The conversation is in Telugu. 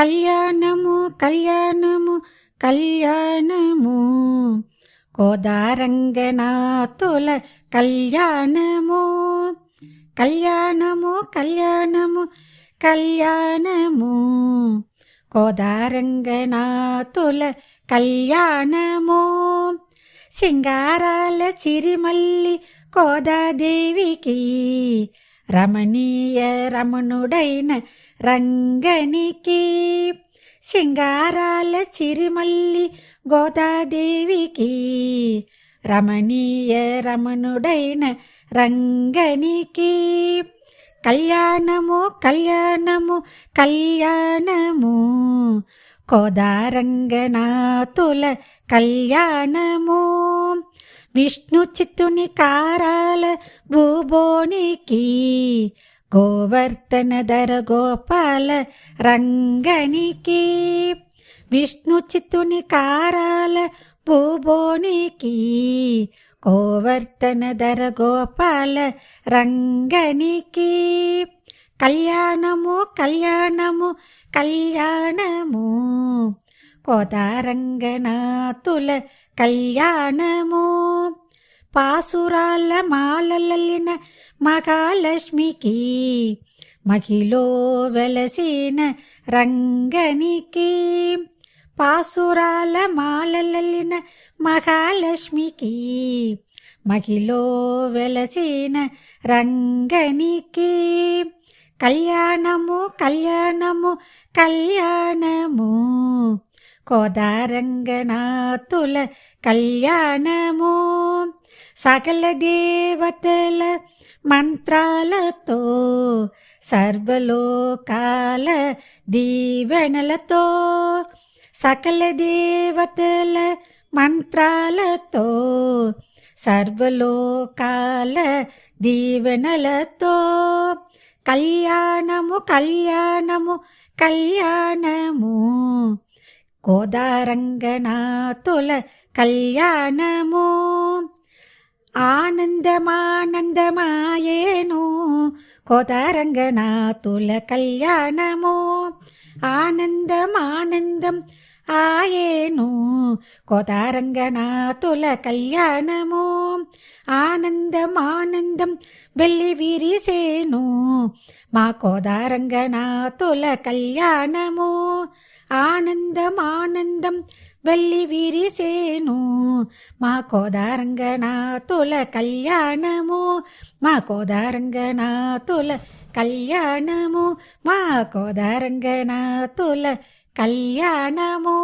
కళ్యాణము కళ్యాణము కళ్యాణము కోదారంగనాథుల కళ్యాణము కళ్యాణము కళ్యాణము కళ్యాణము కోదారంగనాథుల కళ్యాణము సింగారాల చిరిమల్లి కోదాదేవికి రమణీయ రమణుడైన రంగనికి సింగారాల చిరిమల్లి గోదాదేవికి రమణీయ రమణుడైన రంగనికి కళ్యాణము కళ్యాణము కళ్యాణము కోదారంగనాథుల కళ్యాణము విష్ణు చిత్తుని కారాల భూభోనికి గోవర్ధనధర గోపాల రంగనికి విష్ణు చిత్తుని కారాల భూభోనికి గోవర్ధనధర గోపాల రంగనికి కళ్యాణము కళ్యాణము కళ్యాణము కోదారంగనాథుల కళ్యాణము పాసురాల మాలలలిన మహాలక్ష్మికి మహిలో వెలసిన రంగనికి పాసురాల మాలలలిన మహాలక్ష్మికి మహిలో వెలసిన రంగనికి కళ్యాణము కళ్యాణము కళ్యాణము కోదారంగనాథుల కళ్యాణము సకల దేవతల మంత్రాలతో సర్వలోకాల దీవెనలతో సకల దేవతల మంత్రాలతో సర్వలోకాల దీవెనలతో కళ్యాణము కళ్యాణము కళ్యాణము కోదారంగనాథుల కళ్యాణము ఆనందమానందమాయేను కోదారంగనాథుల కళ్యాణము ఆనందమానందం ఆయేను కోదారంగనాథుల కళ్యాణము ఆనందమానందం వెళ్ళి విరిసేను మా కోదారంగనాథుల కళ్యాణము ఆనందమానందం వెళ్ళి విరిసేను మా కోదారంగనాథుల కళ్యాణము మా కోదారంగనాథుల కళ్యాణము మా కోదారంగనాథుల కళ్యాణము